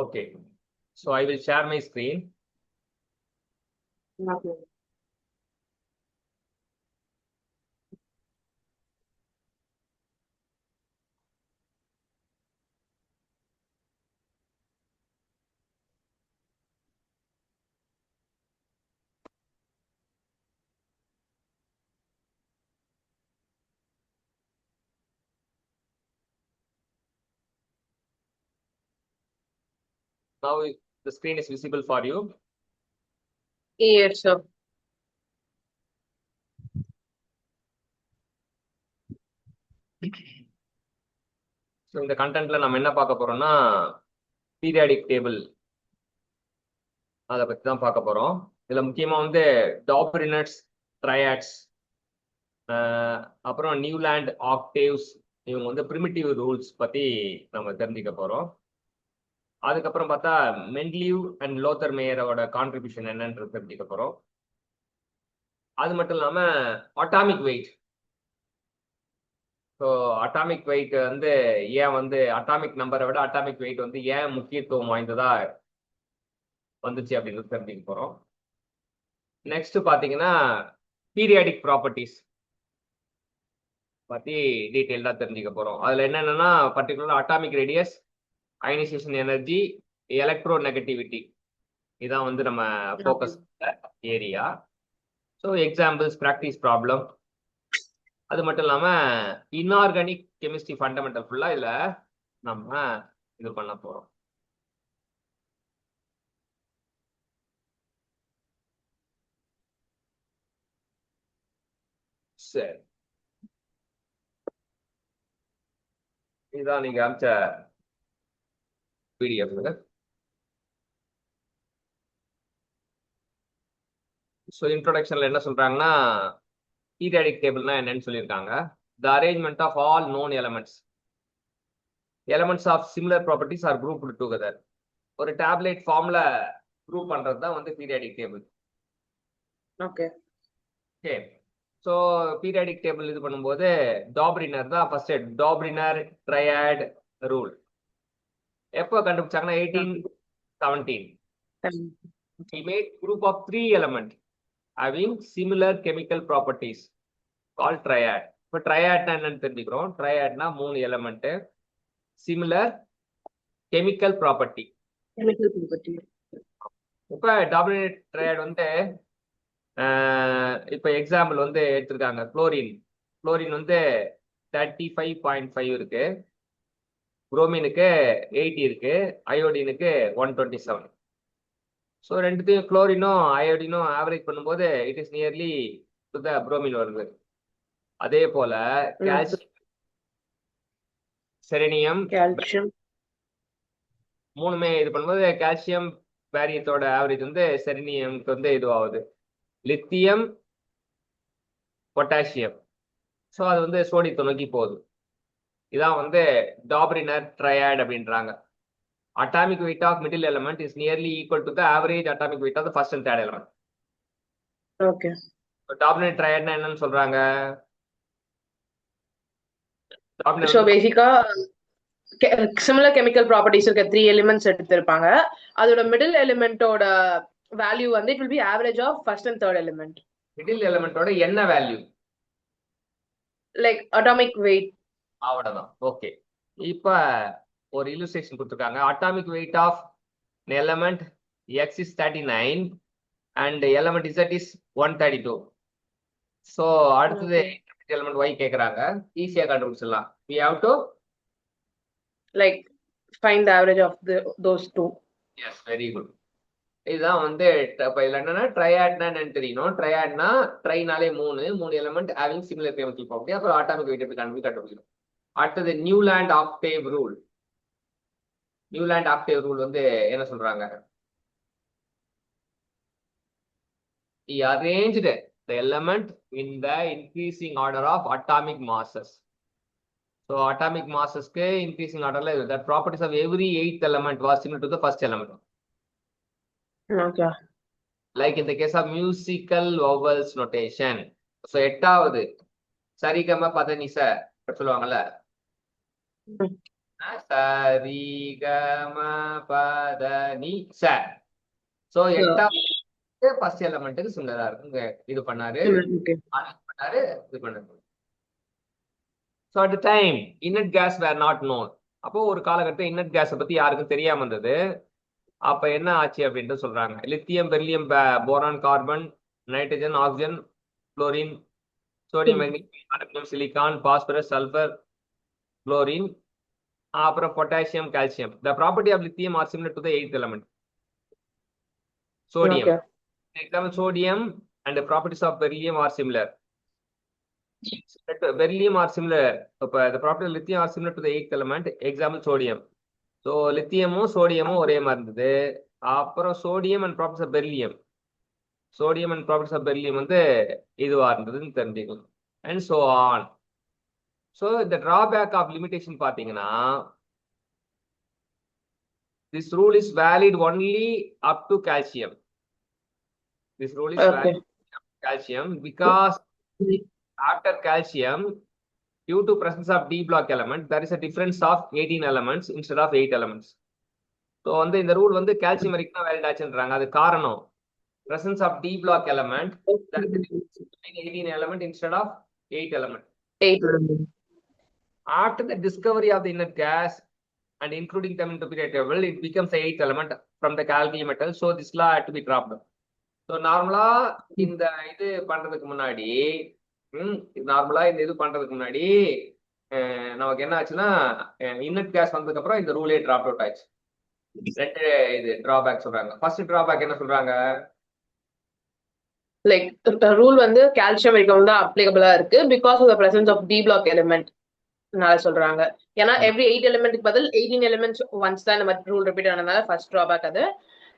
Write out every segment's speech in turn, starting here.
Okay. So I will share my screen. Okay. Now the screen is visible for you. Yes, sir. So இந்த கண்டென்ட்ல நம்ம என்ன பார்க்க போறோம்னா periodic table அதை பத்தி தான் பார்க்க போறோம். இதுல முக்கியமா வந்து டாப்ரினட்ஸ், ட்ரையாட்ஸ், அப்புறம் நியூலாண்ட், ஆக்டேவ்ஸ், இவங்க வந்து பிரிமிட்டிவ் ரூல்ஸ் பத்தி நம்ம தெரிஞ்சுக்க போறோம். அதுக்கப்புறம் பார்த்தா மென்ட்லிவ் அண்ட் லோத்தர் மேயரோட கான்ட்ரிபியூஷன் என்னன்றது தெரிஞ்சுக்க போறோம். அது மட்டும் இல்லாம atomic weight. So atomic wait வந்து ஏன் வந்து அட்டாமிக் நம்பரை விட அட்டாமிக் வெயிட் வந்து ஏன் முக்கியத்துவம் வாய்ந்ததா வந்துச்சு அப்படின்றது தெரிஞ்சுக்க போறோம். நெக்ஸ்ட் பாத்தீங்கன்னா பீரியாடிக் ப்ராப்பர்ட்டிஸ் பத்தி டீட்டெயில்டா தெரிஞ்சுக்க போறோம். அதுல என்னென்னா particular atomic radius, ionisation energy, electro negativity, இதான் வந்து நம்ம focus area. So examples, practice problem, அது மட்டும் இல்லாம இன்ஆர்கானிக் கெமிஸ்ட்ரி ஃபண்டமெண்டல் ஃபுல்லா இதுல நம்ம இது பண்ண போறோம். சரி, இதுதான் நீங்க அமிச்ச பிடிஎஃப். ஸோ இன்ட்ரோடக்ஷன்ல என்ன சொல்றாங்கன்னா பீரியாடிக் டேபிள்னா என்னன்னு சொல்லியிருக்காங்க. The arrangement of all known elements of similar properties are grouped together. ஒரு டேப்லெட் ஃபார்ம்ல குரூப் பண்றது தான் வந்து periodic table. Okay. Okay. So periodic table இது பண்ணும்போது டாப்ரினர் தான் ஃபர்ஸ்ட். டாப்ரினர் ட்ரையாட் ரூல் எப்போ கண்டுபிடிச்சாங்கன்னா 1817. He made group of 3 elements having similar chemical properties called triad. இப்போ ட்ரையாட்னா என்னன்னு தெரிஞ்சுக்கிறோம். ட்ரையாட்னா 3 எலமெண்ட், சிமிலர் கெமிக்கல் ப்ராப்பர்ட்டி. இப்போ டாப்ரினர் ட்ரையாட் வந்து இப்போ எக்ஸாம்பிள் வந்து எடுத்திருக்காங்க. குளோரின் வந்து 35.5 இருக்கு, புரோமினுக்கு 80 இருக்கு, அயோடினுக்கு 127. ஸோ ரெண்டுத்தையும் குளோரினும் அயோடினும் ஆவரேஜ் பண்ணும்போது it is nearly to the bromine வருது. அதே போல கால்சியம், செரனியம், கால்சியம் மூணுமே இது பண்ணும்போது கால்சியம் பேரியத்தோட ஆவரேஜ் வந்து செரனியம்க்கு வந்து இதுவாகுது. லித்தியம், பொட்டாசியம், ஸோ அது வந்து சோடியத்தை நோக்கி போகுது. இதான் வந்து டாப்ரினர் ட்ரையாட் அப்படின்றாங்க. Atomic weight of middle element is nearly equal to the average atomic weight of the first and third element. Okay. So டாப்ரினர் ட்ரையாட்னா என்னன்னு சொல்றாங்க? So basically similar chemical properties இருக்க 3 elements எடுத்திருப்பாங்க. அதோட middle elementோட value வந்து it will be average of first and third element. Middle எலிமெண்டோட என்ன value? Like atomic weight. அவ்வளவுதான். Okay. இப்ப ஒரு இல்லுஸ்ட்ரேஷன் கொடுத்துருக்காங்க. Atomic weight of element X is 39 and element Z is 132. So அடுத்தது எலமெண்ட் ஒய் கேட்குறாங்க. ஈஸியா கண்டுபிடிச்சிடலாம். we have to like find the average of those two. yes, very good. இதுதான் வந்து இப்போ இதில் என்னன்னா ட்ரையாட்னா என்னன்னு தெரியணும். ட்ரையாட்னா ட்ரைனாலே 3 element having similar chemical property. அப்புறம் அட்டாமிக் வெயிட் எப்படி கண்டுபிடிக்கணும். அடுத்தது Newland Octave rule. Newland Octave rule வந்து என்ன சொல்றாங்க? He arranged the element in the increasing order of atomic masses. So atomic masses ke increasing order la that properties of every 8th element was similar to the first element. Okay. Like in the case of musical vowels notation. So எட்டாவது சரிகம பதனிச சொல்லுவாங்கல்ல, சரி க ம பத நீ ச. So எட்டாவது first எலமெண்ட்டுக்கு சிமிலரா இருக்கு. இது பண்ணாரு, பண்ணாரு, இது பண்ணாரு. So at time inert gas were not known. அப்போ ஒரு காலகட்டத்தில் இன்னட் கேஸை பத்தி யாருக்கும் தெரியாம இருந்தது. அப்ப என்ன ஆச்சு அப்படின்ட்டு சொல்றாங்க. Lithium, beryllium, boron, carbon, nitrogen, oxygen, chlorine, sodium, magnesium, silicon, phosphorus, sulphur, chlorine, அப்புறம் potassium, calcium. The property of lithium are similar to the eighth element sodium. Example, sodium and the properties of beryllium are similar. Beryllium are similar. The property of lithium are similar to the eighth element. Example, sodium. So lithiumம் சோடியமும் ஒரே மாதிரி இருந்தது. அப்புறம் sodium and properties of beryllium, sodium and properties of beryllium வந்து இதுவா இருந்ததுன்னு தெரிஞ்சுக்கணும். And so on. ஸோ இந்த டிராபேக் ஆஃப் லிமிடேஷன் பார்த்தீங்கன்னா, this rule is valid only up to calcium. This rule is valid up to calcium because after calcium, due to presence of D block element, there is a difference of 18 elements instead of 8 elements. So வந்து இந்த rule வந்து calcium வரைக்கும் தான் valid ஆச்சுன்றாங்க. அது காரணம் presence of D block element, there is a difference between 18 element instead of 8 element. After the discovery of the inert gas and including them into periodic table, it becomes the 8th element from the alkali metal. So this law had to be dropped. So நார்மலா இந்த இது பண்றதுக்கு முன்னாடி நமக்கு என்ன ஆச்சுன்னா, inert case வந்ததுக்கு அப்புறம் இந்த ரூலே டிராப் அவுட் ஆயிடுச்சு. ரெண்டு இது டிராபேக் சொல்றாங்க. ஃபர்ஸ்ட் டிராபேக் என்ன சொல்றாங்க, லைக் ரூல் வந்து கால்சியம் வரைக்கும் தான் அப்ளிகபிளா இருக்கு because of the presence of D block element சொல்றாங்க. ஏன்னா எவ்ரி 8 எலிமெண்ட்க்கு பதில் 18 எலிமெண்ட்ஸ் ஒன்ஸ் தான் இந்த மாதிரி ரூல் ரிப்பீட் ஆனதுனால ஃபர்ஸ்ட் டிராபேக் அது.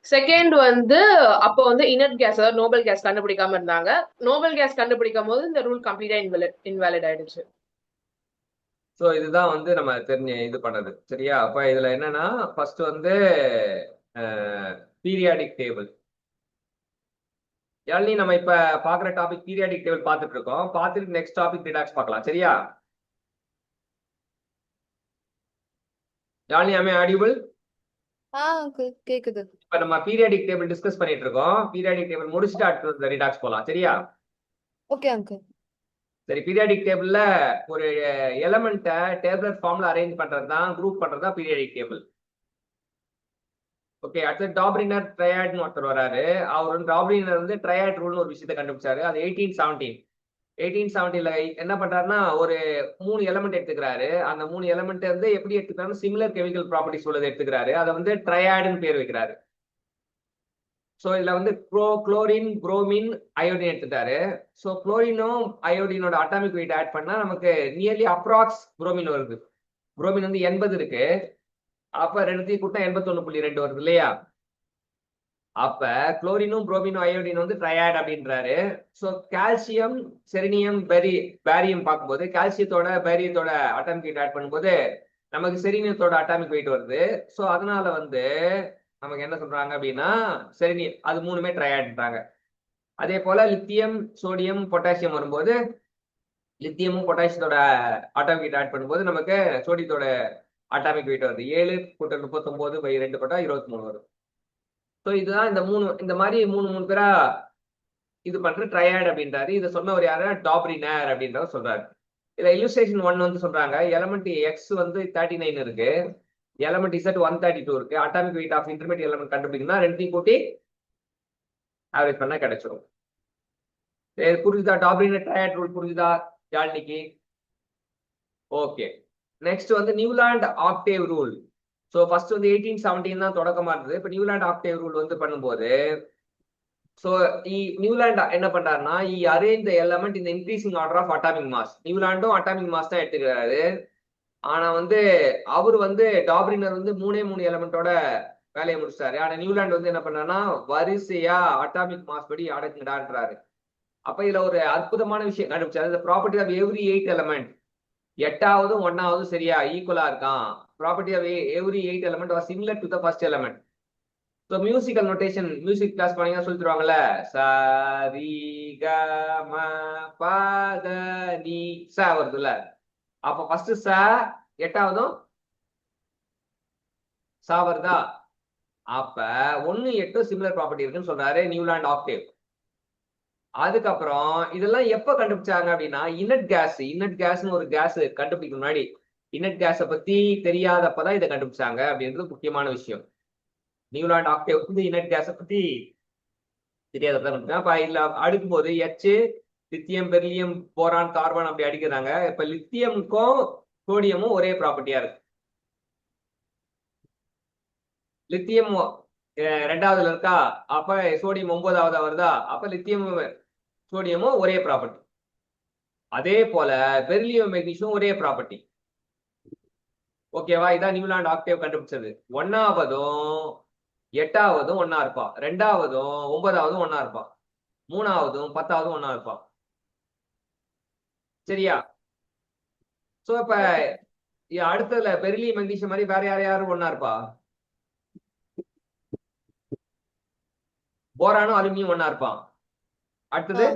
செகண்ட் வந்து அப்போ வந்து இனட் கேஸ், அதாவது நோபல் கேஸ் கண்டுபிடிக்காம இருந்தாங்க. நோபல் கேஸ் கண்டுபிடிக்கும் போது இந்த ரூல் கம்ப்ளீட்டா இன்வாலிட் ஆயிடுச்சு. ஸோ இதுதான் வந்து நம்ம தெரிஞ்ச இது பண்றது. சரியா? அப்ப இதுல என்னன்னா, ஃபர்ஸ்ட் வந்து பீரியாடிக் டேபிள். யாழ்னி நம்ம இப்ப பாக்குற டாபிக் பீரியாடிக் டேபிள் பார்த்துட்டு இருக்கோம். பார்த்துட்டு நெக்ஸ்ட் டாபிக் ரிடாக்ஸ் பார்க்கலாம். சரியா? Yazhini am I audible? கேக்குது. இப்ப நம்ம பீரியாடிக் டேபிள் டிஸ்கஸ் பண்ணிட்டு இருக்கோம். பீரியாடிக் டேபிள் முடிச்சுட்டு அடுத்து ரிடாக்ஸ் போலாம். சரியா? Okay uncle. சரி, பீரியாடிக் டேபிள்ல ஒரு எலமெண்ட்டை டேபிளர் ஃபார்ம்ல அரேஞ்ச் பண்றது தான், குரூப் பண்றது தான் பீரியாடிக் டேபிள். ஓகே, அடுத்து டாப்ரினர் ட்ரையாட்னு ஒருத்தர் வராரு. அவர் வந்து டாப்ரினர் வந்து ட்ரையாட் ரூல்னு ஒரு விஷயத்தை கண்டுபிடிச்சாரு. அது 1870ல என்ன பண்றாருன்னா, ஒரு 3 எலமெண்ட் எடுத்துக்கிறாரு. அந்த 3 எலமெண்ட் வந்து எப்படி எடுத்துக்கிறாரு, சிமிலர் கெமிக்கல் ப்ராப்பர்ட்டிஸ் உள்ளது எடுத்துக்கிறாரு. அதை வந்து ட்ரையாடுன்னு பேர் வைக்கிறாரு. ஸோ இதுல வந்து குளோரின், புரோமின், அயோடின் எடுத்துட்டாரு. ஸோ குளோரினும் அயோடினோட அட்டாமிக் வெயிட் ஆட் பண்ணா நமக்கு நியர்லி அப்ராக்ஸ் புரோமின் வருது. புரோமின் வந்து 80 இருக்கு. அப்ப ரெண்டுத்தையும் கூட்டம் 81.2 வருது இல்லையா? அப்ப குளோரினும், புரோமினும், அயோடின் வந்து ட்ரையாட் அப்படின்றாரு. ஸோ கால்சியம், செரினியம், பேரியம் பார்க்கும்போது கால்சியத்தோட பேரியத்தோட அட்டாமிக் வெயிட் ஆட் பண்ணும்போது நமக்கு செரினியத்தோட அட்டாமிக் வெயிட் வருது. ஸோ அதனால வந்து நமக்கு என்ன சொல்றாங்க அப்படின்னா, சரி அது 3மே ட்ரையாட்ன்றாங்க. அதே போல லித்தியம், சோடியம், பொட்டாசியம் வரும்போது லித்தியமும் பொட்டாசியத்தோட அட்டாமிக் வெயிட் ஆட் பண்ணும்போது நமக்கு சோடியத்தோட அட்டாமிக் வெயிட் வருது. 7 கூட்டல் 39/2 போட்டா 23 வரும். ஸோ இதுதான் இந்த மாதிரி மூணு பேரா இது பண்ற ட்ரையாட் அப்படின்றாரு. இதை சொன்னவர் யாரு, டாப்ரினர் அப்படின்றவர் சொல்றாரு. இதுல இல்லுஸ்ட்ரேஷன் 1 வந்து சொல்றாங்க, எலமெண்ட் எக்ஸ் வந்து 39 இருக்கு, எலமெண்ட் Z 132 இருக்கு. Atomic weight of intermediate element கண்டுபிடிக்கணும்னா ரெண்டையும் கூட்டி ஆவரேஜ் பண்ணா கிடைச்சிடும். புரிஞ்சுதா? டாப்ரினர் ட்ரையாட் ரூல் புரிஞ்சுதா யாழ்னிக்கு? ஓகே, நெக்ஸ்ட் வந்து Newland Octave rule. So first வந்து 1817 தான் தொடக்கமா இருந்தது. இப்போ நியூலாண்ட் ஆக்டேவ் ரூல் வந்து பண்ணும்போது, ஸோ நியூலாண்ட் என்ன பண்றாருன்னா, அரேஞ்ச் த எலமெண்ட் இந்த increasing order of atomic mass. நியூலாண்டும் அட்டாமிக் மாஸ் தான் எடுத்துக்கிறாரு. ஆனா வந்து அவர் வந்து டாப்ரினர் வந்து 3 எலமெண்டோட வேலையை முடிச்சிட்டாரு. ஆனா நியூலாண்ட் வந்து என்ன பண்ணாருன்னா, வரிசையா அட்டாமிக் மாஸ் படி அடக்குடான்றாரு. அப்ப இதுல ஒரு அற்புதமான விஷயம் கண்டுபிடிச்சாரு. ப்ராப்பர்ட்டி ஆஃப் எவ்ரி 8 எலமெண்ட், 8ஆவதும் 1ஆவதும் சரியா ஈக்குவலா இருக்கான். Property of every 8 element was similar to the first element. So musical notation, music class பண்ணீங்கன்னா சொல்லி தருவாங்கல்ல, சரி க ம ப த நீ ச வருதுல்ல. அப்ப ஃபர்ஸ்ட் ச, 8ஆவதும் சா வருதா? அப்ப 1 8 சிமிலர் ப்ராப்பர்ட்டி இருக்குன்னு சொல்றாரு நியூலாண்ட் ஆக்டேவ். அதுக்கப்புறம் இதெல்லாம் எப்ப கண்டுபிடிச்சாங்க அப்படின்னா இன்னட் கேஸ்னு ஒரு கேஸ் கண்டுபிடிக்க முன்னாடி இன்னட் கேஸ பத்தி தெரியாதப்பதான் இதை கண்டுபிடிச்சாங்க அப்படின்றது முக்கியமான விஷயம். நியூலாண்ட் ஆக்டேவ் வந்து இன்னட் கேஸ பத்தி தெரியாதப்பதான் கண்டுபிடிச்சாங்க. அப்ப இதுல அடுக்கும் போது லித்தியம் பெரிலியம் போரான் கார்பன் அப்படி அடிக்கிறாங்க. இப்ப லித்தியமுக்கும் சோடியமும் ஒரே ப்ராப்பர்ட்டியா இருக்கு. லித்தியம் 2வதுல இருக்கா, அப்ப சோடியம் 9வதா வருதா, அப்ப லித்தியம் சோடியமும் ஒரே ப்ராப்பர்ட்டி. அதே போல பெரிலியம் மெக்னீசியம் ஒரே ப்ராப்பர்ட்டி. ஓகேவா? இதான் நியூலாண்ட் ஆக்டேவ் கண்டுபிடிச்சது. 1வதும் 8வதும் ஒன்னா இருப்பா, 2வதும் 9வதும் ஒன்னா இருப்பா, 3வதும் 10வதும் ஒன்னா இருப்பா. சரியா? சோ இப்ப அடுத்ததுல பெரிலியம் மெக்னீசியம் மாதிரி வேற யாரும் ஒன்னா இருப்பா? போரானும் அலுமினியம் ஒன்னா இருப்பான். அடுத்தது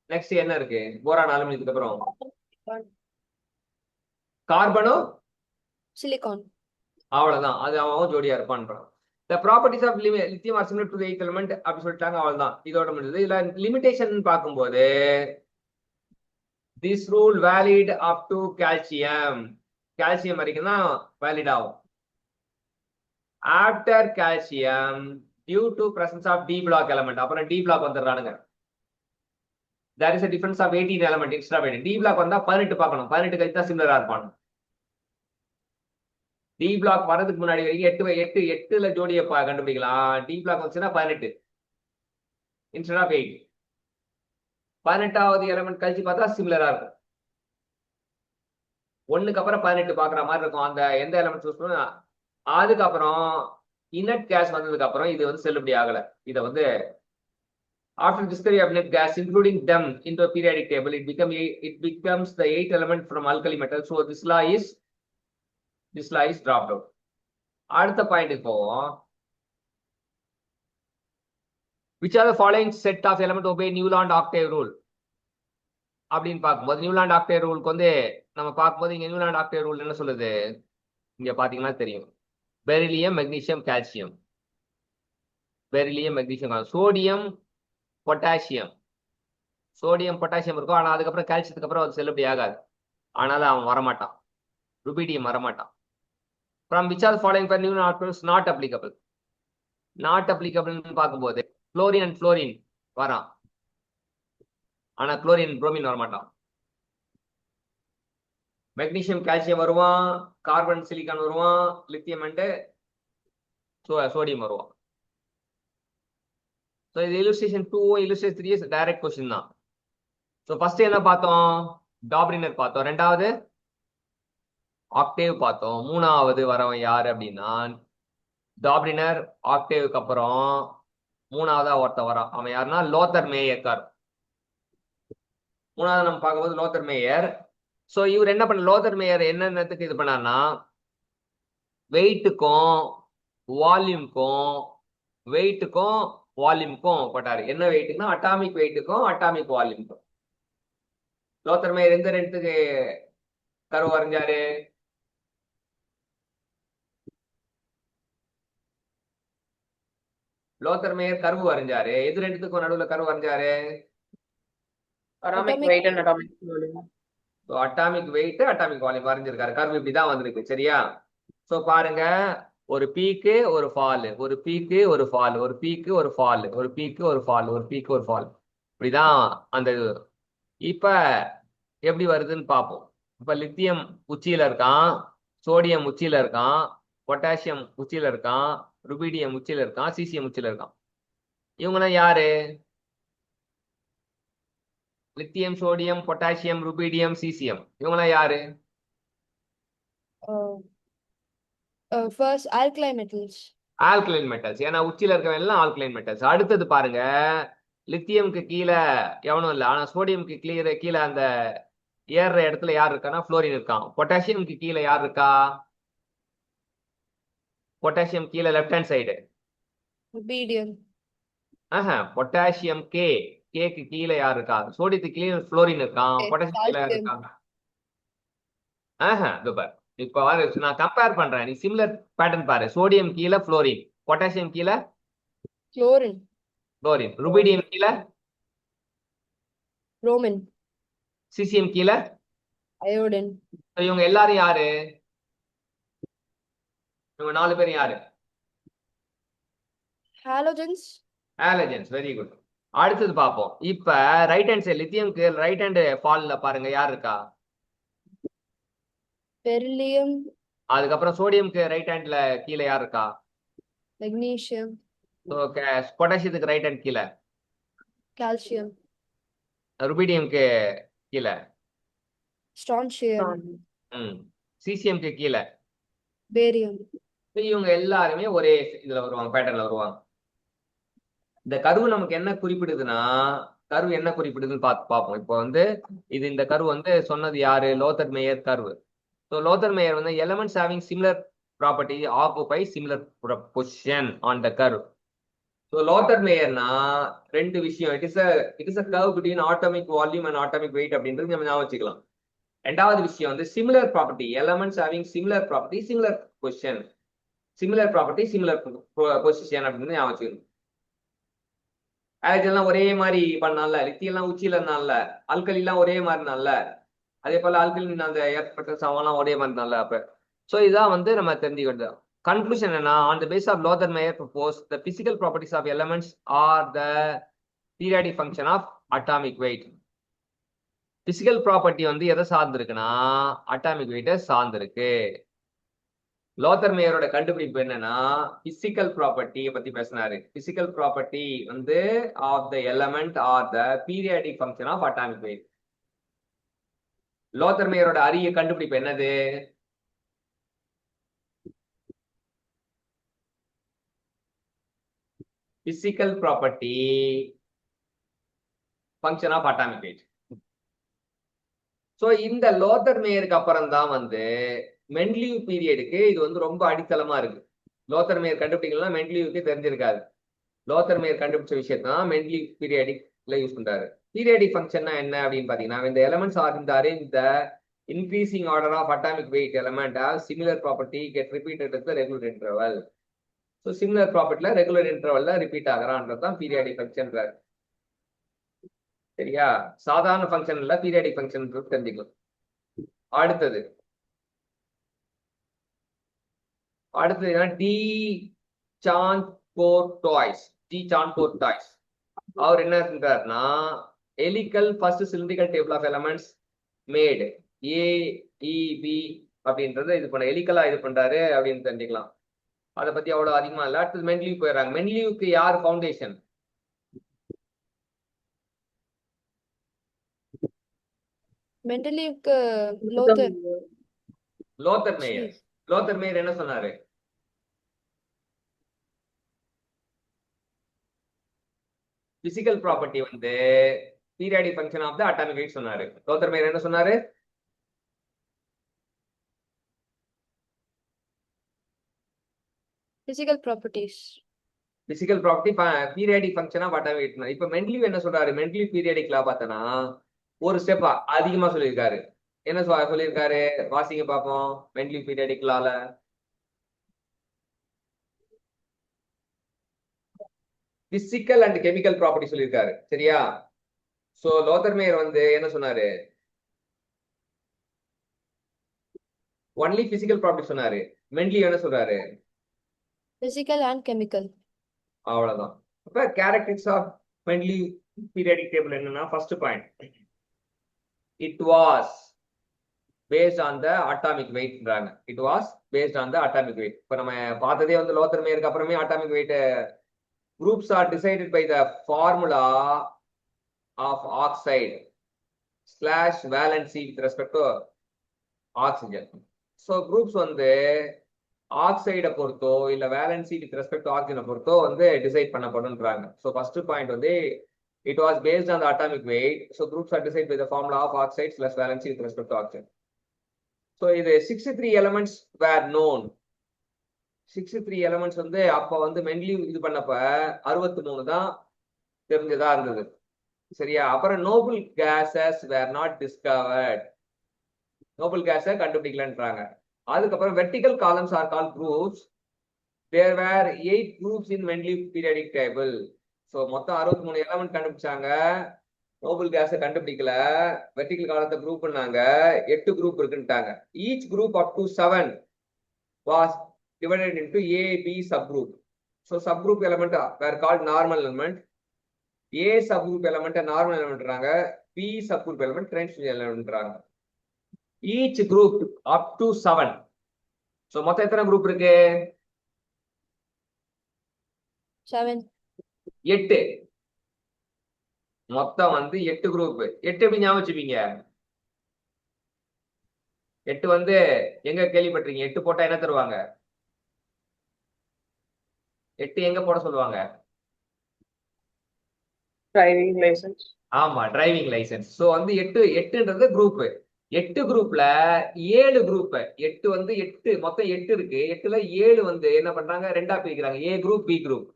நெக்ஸ்ட் என்ன இருக்கு? போரான் அலுமினியத்துக்கு அப்புறம் கார்பனும் சிலிகான். அவ்வளவுதான். அது அவன் ஜோடியா இருப்பான்றான். The properties of lithium are similar to the eighth element அப்படி சொல்லிட்டாங்க. அவ்வளவுதான், இதோட முடிஞ்சது. இதுல லிமிடேஷன் பார்க்கும்போது this rule valid up to calcium வரைக்கும் தான் வேலிட் ஆகும். After calcium due to presence of D block element, அப்புறம் D block வந்துடுறானுங்க. There is a difference of 18 element extra weight. D block வந்தா 18 பார்க்கணும், 18 கழிச்சு தான் சிமிலரா இருப்பான். டி பிளாக் வரதுக்கு முன்னாடி வரைக்கும் 8ல ஜோடியை கண்டுபிடிக்கலாம். டி பிளாக் வந்துச்சுன்னா 18 இன்ஸ்டெட் ஆஃப் 8. 18வது எலமெண்ட் கழிச்சு பார்த்தா சிமிலரா இருக்கும். 1க்கு அப்புறம் 18 பாக்குற மாதிரி இருக்கும். அந்த எந்த எலமெண்ட் சூஸ் பண்ண. அதுக்கப்புறம் இன்னட் கேஸ் வந்ததுக்கு அப்புறம் இது வந்து செல்லுபடி ஆகல. இதை வந்து after discovery of net gas including them into a periodic table it becomes the 8th element from alkali metal. So this law is dropped out. அடுத்த பாயிண்ட் போவோம். which are the following set of element obey Newland Octave rule அப்படின்னு பார்க்கும்போது Newland Octave ரூலுக்கு வந்து நம்ம பார்க்கும்போது இங்க Newland Octave rule என்ன சொல்லுது? இங்க பாத்தீங்கன்னா தெரியும். Beryllium magnesium calcium, beryllium magnesium, sodium potassium இருக்கும். ஆனா அதுக்கப்புறம் கால்சியத்துக்கு அப்புறம் அது செல்லுபடி ஆகாது. ஆனால அவன் வரமாட்டான், ருபீடியம் வரமாட்டான். from which are the following for new articles not applicable பார்க்கும்போது குளோரின் அண்ட் ஃப்ளோரின் வரான், ஆனா குளோரின் புரோமின் வரமாட்டான். மெக்னீசியம் கால்சியம் வருவான், கார்பன் சிலிக்கான் வருவான், லித்தியம் அண்ட் சோடியம் வருவான். ஸோ இது illustration 2 illustration 3 டைரக்ட் கொஸ்டின் தான். ஸோ ஃபர்ஸ்ட் என்ன பார்த்தோம்? டாப்ரினர் பார்த்தோம், 2வது ஆக்டேவ் பார்த்தோம், 3வது வரவன் யாரு அப்படின்னா டாப்ரினர். ஆக்டேவுக்கு அப்புறம் 3வதா ஒருத்த வரான், அவன் யாருன்னா லோத்தர் மேயர். 3வது நம்ம பார்க்கும்போது லோத்தர் மேயர். ஸோ இவர் என்ன பண்ண, லோத்தர் மேயர் என்னென்னத்துக்கு இது பண்ணார்னா வெயிட்டுக்கும் வால்யூம்க்கும் போட்டாரு. என்ன வெயிட்டுக்குன்னா அட்டாமிக் வெயிட்டுக்கும் அட்டாமிக் வால்யூம்க்கும். லோத்தர் மேயர் எந்த ரெண்டுக்கு கர்வ் வரைஞ்சாரு? லோத்தர் மேயர் கர்வ் வரைஞ்சாரு. எது ரெண்டுத்துக்கும் நடுவுல கர்வ் வரைஞ்சாரு? Atomic weight and atomic volume. Atomic weight atomic volume வரைஞ்சிருக்காரு. கர்வ் இப்படிதான் வந்திருக்கு. சரியா? சோ பாருங்க, ஒரு பீக்கு ஒரு ஃபால், ஒரு பீக்கு ஒரு ஃபால், ஒரு பீக்கு ஒரு ஃபால், ஒரு பீக்கு ஒரு ஃபால், ஒரு பீக்கு ஒரு ஃபால், இப்படிதான் அந்த இது. இப்ப எப்படி வருதுன்னு பார்ப்போம். இப்ப லித்தியம் உச்சியில இருக்கான், சோடியம் உச்சியில இருக்கான், பொட்டாசியம் உச்சியில இருக்கான், ருபீடியம் உச்சியில இருக்கான், சீசியம் உச்சியில இருக்கான். இவங்கெல்லாம் யாரு? Lithium, sodium, potassium, rubidium, caesium, இவங்கெல்லாம் யாரு? First alkaline metals. Alkaline metals. ஏன்னா உச்சியில இருக்கவங்க எல்லாம் ஆல்கலைன் மெட்டல்ஸ். அடுத்தது பாருங்க, லித்தியம்க்கு கீழே எவனும் இல்லை, ஆனா சோடியம்க்கு கீழே அந்த ஏறுற இடத்துல யார் இருக்கான்னா ஃப்ளோரின் இருக்கான். பொட்டாசியம்க்கு கீழே யார் இருக்கா? பொட்டாசியம் கீழே லெஃப்ட் ஹேண்ட் சைடு. பீடியம். பொட்டாசியம் கேக்கு கீழே யார் இருக்கா? சோடியத்துக்கு கீழே ஃப்ளோரின் இருக்கான், பொட்டாசியம் கீழே யார் இருக்காங்க? இது பாரு, இப்போ நான் கம்பேர் பண்றேன், நீ சிமிலர் பேட்டர்ன் பாரு. சோடியம் கீழே ஃப்ளோரின், பொட்டாசியம் கீழே Chlorine. குளோரின், ருபீடியம் கீழே Bromine. சிசிஎம் கீழே. Iodine. So, இவங்க எல்லாரும் யாரு? இவங்க 4 பேரும் யாரு? Halogens. ஹாலஜன்ஸ். Very good. அடுத்தது பார்ப்போம். இப்ப ரைட் ஹேண்ட் சைடு லித்தியம்க்கு ரைட் ஹேண்ட் ஃபால்ல பாருங்க யார் இருக்கா. Beryllium. அதுக்கப்புறம் சோடியம்க்கு ரைட் ஹேண்ட்ல கீழே யார் இருக்கா. Magnesium. பொட்டாசியத்துக்கு ரைட் ஹேண்ட் கீழே. Calcium. ருபீடியம்க்கு கீழே. Strontium. சிசிஎம்க்கு கீழே. Barium. இவங்க எல்லாருமே ஒரே இதுல வருவாங்க, பேட்டர்ன்ல வருவாங்க. இந்த கருவு நமக்கு என்ன குறிப்பிடுதுன்னா, கருவு என்ன குறிப்பிடுதுன்னு பார்ப்போம். இப்போ இது இந்த கருவு சொன்னது யாரு? Lothar Meyer curve. So Lothar Meyer elements having similar property occupy similar position on the curve. So Lothar மேயர்னா 2 விஷயம். It is a curve between atomic volume and atomic weight அப்படின்றது நம்ம ஞாபகம் வச்சுக்கலாம். 2வது விஷயம் similar property, elements having similar property similar position, similar property similar position அப்படின்னு ஞாபகம் வச்சுக்கணும். ஹாலஜன்லாம் ஒரே மாதிரி பண்ணால, லித்தியெல்லாம் உச்சியில இருந்தால, ஆல்கலிலாம் ஒரே மாதிரி இருந்தால, அதே போல ஆல்கலின் அந்த ஏற்பட்ட சமம்லாம் ஒரே மாதிரி இருந்தால. அப்ப ஸோ இதான் நம்ம தெரிஞ்சுக்கிறது. கன்க்ளூஷன் என்ன? On the base of Lothar Meyer propose the physical properties of elements are the periodic function of atomic weight. Physical property எதை சார்ந்திருக்குன்னா அட்டாமிக் வெயிட்டை சார்ந்திருக்கு. லோதர் மேயரோட கண்டுபிடிப்பு என்னன்னா பிசிக்கல் ப்ராப்பர்ட்டியை பத்தி பேசினாரு. Physical property of the element are the periodic function of atomic weight. Lothar மேயரோட அரிய கண்டுபிடிப்பு என்னது? Physical property function of atomic weight. So இந்த லோதர் மேயருக்கு அப்புறம் தான் மெண்ட்லிவ் பீரியடுக்கு இது ரொம்ப அடித்தளமா இருக்கு. லோதர் மேயர் கண்டுபிடிக்கலாம், மெண்ட்லிவுக்கு தெரிஞ்சிருக்காது. லோதர் மேயர் கண்டுபிடிச்ச விஷயத்தான் மெண்ட்லிவ் பீரியாடிக்ல யூஸ் பண்றாரு. பீரியாடிக் ஃபங்க்ஷன்னா என்ன அப்படின்னு பாத்தீங்கன்னா, இந்த elements are in the arrange the increasing order of atomic weight element are similar property get repeated with regular interval. So similar ப்ராப்பர்ட்டில ரெகுலர் இன்டர்வல்ல ரிப்பீட் ஆகிறான்றது தான் பீரியாடிக் ஃபங்க்ஷன். சரியா? சாதாரண ஃபங்க்ஷன் இல்ல, பீரியாடிக் ஃபங்க்ஷன் தெரிஞ்சுக்கலாம். அடுத்தது டி சான்கோர்டாய்ஸ். அவர் என்ன சொல்றாருன்னா helical first cylindrical table of elements made AEB அப்படின்றத இது பண்ண எலிக்கலா இது பண்றாரு அப்படின்னு தெரிஞ்சுக்கலாம். அதை பத்தி அவ்வளவு அதிகமா இல்ல. அடுத்தது மெண்ட்லிவ் போயிடுறாங்க. மெண்ட்லிவுக்கு யார் ஃபவுண்டேஷன்? Mendeleevக்கு Lothar. Lothar Meyer. Lothar Meyer என்ன சொன்னாரு? Physical property periodic function of the atomic weight சொன்னாரு. லோதர் மேயர் என்ன சொன்னாரு? Physical properties. Physical property periodic function of atomic weight. இப்ப மெண்ட்லிவ் என்ன சொல்றாரு? மெண்ட்லிவ் பீரியாடிக்ல பார்த்தனா ஒரு ஸ்டெப் அதிகமா சொல்லியிருக்காரு. என்ன சொல்லியிருக்காரு? வாசிங்க பார்ப்போம். மெண்ட்லிவ் பீரியாடிக்லால பிசிக்கல் அண்ட் கெமிக்கல் ப்ராப்பர்ட்டி சொல்லியிருக்காரு. சரியா? சோ லோதர் மேயர் என்ன சொன்னாரு? ஒன்லி பிசிக்கல் ப்ராப்பர்ட்டி சொன்னாரு. மெண்ட்லிவ் என்ன சொல்றாரு? Physical and chemical. அவ்வளவுதான். அப்ப characteristics of Mendeleev periodic table என்னன்னா, first point, it was based on the atomic வெயிட்ன்றாங்க. It was based on the atomic weight. இப்ப நம்ம பார்த்ததே லோதர் மேயருக்கு அப்புறமே atomic weight groups are decided by the formula of oxide / valency with respect to oxygen. So groups ஆக்சைடை பொறுத்தோ இல்ல valency with respect to ஆக்சிஜனை பொறுத்தோ டிசைட் பண்ணப்படும்ன்றாங்க. So first point it was based on the atomic weight. So groups are decided by the formula of oxide / valency with respect to oxygen. So இது 63 elements were known. 63 elements அப்ப மெண்ட்லிவ் இது பண்ணப்ப 63 தான் தெரிஞ்சதா இருந்தது. சரியா? அப்புறம் noble gases were not discovered. Noble கேஸை கண்டுபிடிக்கலன்றாங்க. அதுக்கப்புறம் vertical columns are called groups. There were 8 groups in Mendeleev periodic table. So மொத்தம் 63 எலமெண்ட் கண்டுபிடிச்சாங்க. நோபல் கேஸ கண்டுபிடிக்கல. வெர்டிகல் காலத்தை குரூப் பண்ணாங்க. 8 குரூப் இருக்குன்ட்டாங்க. Each group up to 7 was divided into A, B subgroup. So subgroup element were called normal element. A subgroup element normal element. B subgroup element transition element. Each group up to 7. So மொத்தம் எத்தனை group இருக்கு? 7. 8. மொத்தம் வந்து 8 group. 8 எப்படி ஞாபகம் வச்சுப்பீங்க? 8 வந்து எங்க கேள்விப்பட்டிருக்கீங்க? 8 போட்டா என்ன தருவாங்க? 8 எங்க போட சொல்லுவாங்க? Driving licence. ஆமா, டிரைவிங் லைசன்ஸ். சோ வந்து 8ன்றது குரூப். 8 குரூப்ல 7 குரூப். 8 வந்து 8 மொத்தம் 8 இருக்கு. 8ல 7 வந்து என்ன பண்றாங்க? ரெண்டா பிரிக்கிறாங்க. A group, B group,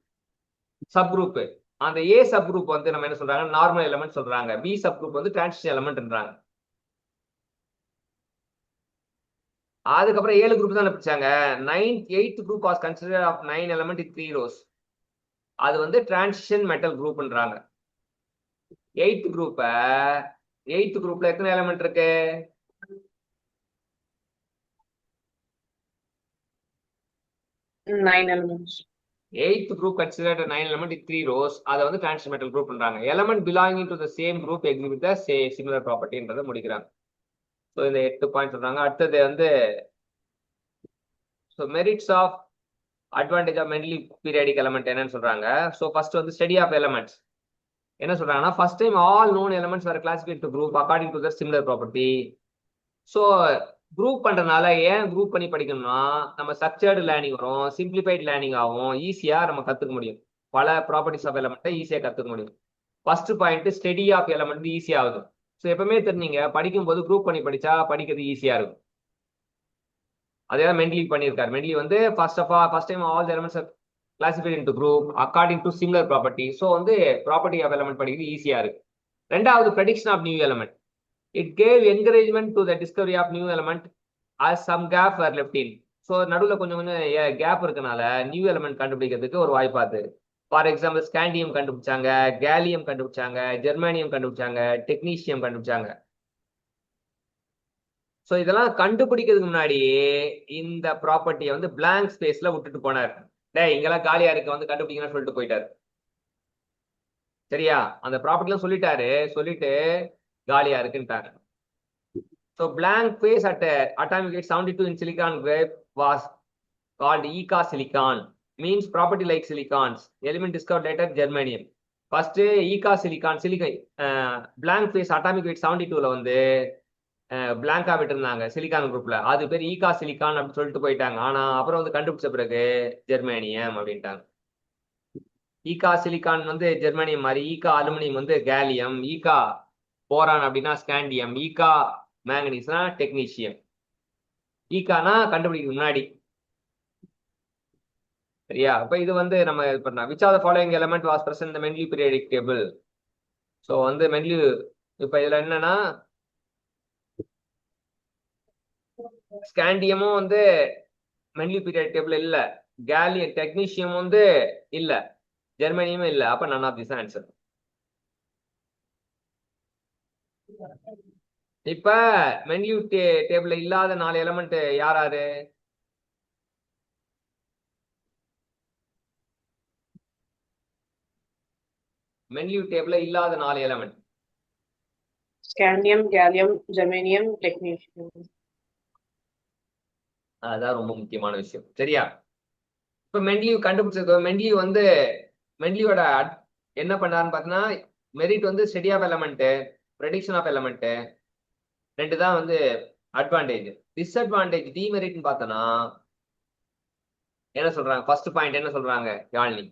subgroup. அந்த ஏ சப் குரூப் வந்து நம்ம என்ன சொல்றாங்க? நார்மல் எலிமெண்ட் சொல்றாங்க. பி சப் குரூப் வந்து டிரான்சிஷன் எலிமெண்ட்ன்றாங்க. அதுக்கப்புறம் 7 குரூப் தான் பிரிச்சாங்க. 8th group was considered of 9 element in 3 rows. அது வந்து டிரான்சிஷன் மெட்டல் குரூப்ன்றாங்க. 8th குரூப்ல எத்தனை எலிமெண்ட் இருக்கு? 9 elements. 8th group considered a 9 element in 3 rows. அதை வந்து transition metal group பண்றாங்க. Element belonging to the same group exhibit the similar property என்றதை முடிக்கிறாங்க. ஸோ இந்த 8 பாயிண்ட் சொல்றாங்க. அடுத்தது வந்து so merits of advantage of Mendeleev periodic element என்னன்னு சொல்றாங்க. ஸோ ஃபர்ஸ்ட் வந்து ஸ்டடி ஆஃப் எலமெண்ட்ஸ். என்ன சொல்றாங்கன்னா, first time all known elements were classified to group according to the similar property. So group பண்றதுனால ஏன் குரூப் பண்ணி படிக்கணும்னா, நம்ம ஸ்ட்ரக்சர்டு லேர்னிங் வரும், சிம்பிளிஃபைட் லேர்னிங் ஆகும், ஈஸியா நம்ம கத்துக்க முடியும். பல ப்ராப்பர்ட்டிஸ் ஆஃப் எலமெண்ட்டை ஈஸியா கத்துக்க முடியும். First point study of element ஈஸியா ஆகுது. ஸோ எப்பவுமே தெரிஞ்சீங்க, படிக்கும் போது குரூப் பண்ணி படிச்சா படிக்கிறது ஈஸியா இருக்கும். அதே தான் Mendeleev பண்ணியிருக்காரு. Mendeleev வந்து first time all the elements classified into group according to similar property. So வந்து ப்ராப்பர்ட்டி ஆஃப் எலமெண்ட் படிக்கிறது ஈஸியா இருக்கு. ரெண்டாவது prediction of new element. It gave encouragement to the discovery of new element as some gap were left in. So நடுவில் கொஞ்சம் gap இருக்கனால new element கண்டுபிடிக்கிறதுக்கு ஒரு வாய்ப்பாது. ஃபார் எக்ஸாம்பிள் ஸ்காண்டியம் கண்டுபிடிச்சாங்க, கேலியம் கண்டுபிடிச்சாங்க, ஜெர்மானியம் கண்டுபிடிச்சாங்க, டெக்னீஷியம் கண்டுபிடிச்சாங்க. ஸோ இதெல்லாம் கண்டுபிடிக்கிறதுக்கு முன்னாடி இந்த ப்ராப்பர்ட்டியை வந்து பிளாங்க் ஸ்பேஸ்ல விட்டுட்டு போனார். இங்கெல்லாம் காலியா இருக்கு, வந்து கண்டுபிடிக்கணும்னு சொல்லிட்டு போயிட்டாரு. சரியா? அந்த ப்ராப்பர்ட்டிலாம் சொல்லிட்டு காலியா இருக்குன்ட்டாங்க. So blank space at atomic weight 72 in silicon grape was called Eka silicon. Means property like silicons. Element discovered later germanium. First Eka silicon blank space atomic weight 72ல வந்து பிளாங்கா விட்டுருந்தாங்க சிலிகான் குரூப்ல. அது பேர் ஈகா சிலிகான் அப்படின்னு சொல்லிட்டு போயிட்டாங்க. ஆனா அப்புறம் வந்து கண்டுபிடிச்ச பிறகு ஜெர்மானியம் அப்படின்ட்டாங்க. ஈகா சிலிகான் வந்து ஜெர்மானியம் மாதிரி, ஈகா அலுமினியம் வந்து கேலியம், ஈகா போரான் அப்படின்னா ஸ்காண்டியம், ஈகா மேங்கனீஸ்னா டெக்னீஷியம். ஈகானா கண்டுபிடிக்க முன்னாடி. சரியா? அப்ப இது வந்து நம்ம இது பண்ணலாம். Which are the following element was present in the Mendeleev periodic table. So வந்து Mendeleev இப்ப இதுல என்னன்னா, ஸ்காண்டியமும் வந்து Mendeleev periodic table இல்ல, கேலியம் டெக்னீஷியம் வந்து இல்ல, ஜெர்மானியமும் இல்ல. அப்ப none of this ஆன்சர். இப்ப Mendeleev டேபிள்ல இல்லாத 4 எலிமெண்ட் யாராரு? Mendeleev டேபிள்ல இல்லாத 4 எலிமெண்ட். ஸ்காண்டியம், கேலியம், ஜெர்மானியம், டெக்னீஷியம். அதுதான் ரொம்ப முக்கியமான விஷயம். சரியா? இப்ப Mendeleev கண்டுபிடிச்சது, Mendeleevோட என்ன பண்ணாருன்னு பார்த்தீங்கன்னா, மெரிட் வந்து study of element, prediction of element, ரெண்டு தான் வந்து அட்வான்டேஜ். டிஸ்அட்வான்டேஜ் டிமெரிட்னு பார்த்தோன்னா என்ன சொல்றாங்க? ஃபர்ஸ்ட் பாயிண்ட் என்ன சொல்றாங்க Yazhini?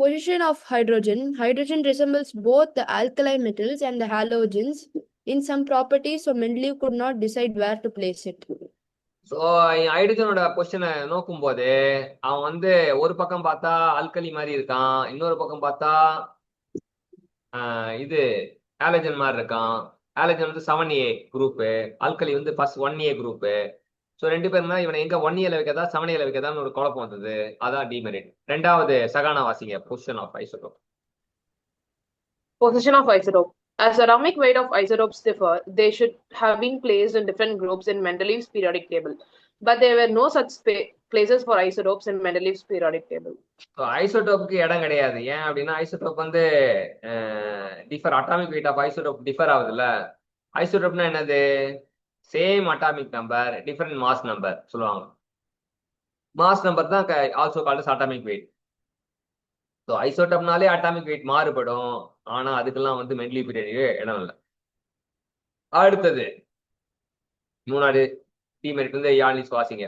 Position of hydrogen. Hydrogen resembles both the alkali metals and the halogens in some properties, so Mendeleev could not decide where to place it. So ஹைட்ரஜனோட பொசிஷனை நோக்கும் போது அவன் வந்து ஒரு பக்கம் பார்த்தா ஆல்கலி மாதிரி இருக்கான், இன்னொரு பக்கம் பார்த்தா இது ஹாலஜன் மாதிரி இருக்கான். ஹாலஜன் வந்து 7A குரூப், ஆல்கலி வந்து ஃபர்ஸ்ட் 1A குரூப். ஸோ 2 பேருமே இவனை எங்க 1Aல வைக்கதா 7Aல வைக்கதான்னு ஒரு குழப்பம் வந்தது. அதான் டிமெரிட். ரெண்டாவது சகானா வாசிங்க, position of isotope. Position of isotope. As atomic weight of isotopes differ, they should have been placed in different groups in Mendeleev's periodic table. But there were no such places for isotopes in Mendeleev's periodic table. So ஐசோடோப்புக்கு இடம் கிடையாது. ஏன் அப்படின்னா isotope வந்து differ, atomic weight of isotope differ ஆகுதுல்ல. ஐசோடோப்னா என்னது? Same atomic number, different mass number சொல்லுவாங்க. மாஸ் நம்பர் தான் also called atomic weight. So ஐசோடோப்னாலே அட்டாமிக் வெயிட் மாறுபடும். ஆனா அதுக்கெல்லாம் வந்து மெண்டலி பீரியட் இடம் இல்லை. அடுத்தது மூணாவது டிமெரிட் வந்து யாழிஸ் வாசிங்க.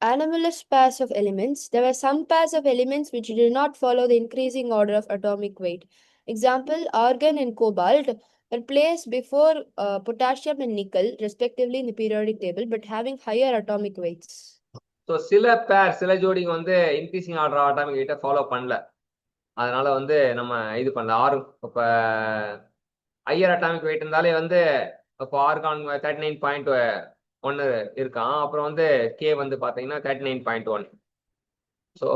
Anomalous pairs of elements. There were some pairs of elements which did not follow the increasing order of atomic weight. Example, argon and cobalt were placed before potassium and nickel, respectively, in the periodic table, but having higher atomic weights. So சில ஜோடிங்க வந்து increasing order atomic வெயிட்டை follow பண்ணல. அதனால வந்து நம்ம இது பண்ணல. இப்போ ஹையர் அட்டாமிக் வெயிட் இருந்தாலே வந்து இப்போ ஆர்கான் 39.1 இருக்கான். அப்புறம் வந்து கே வந்து பார்த்தீங்கன்னா 39.1. ஸோ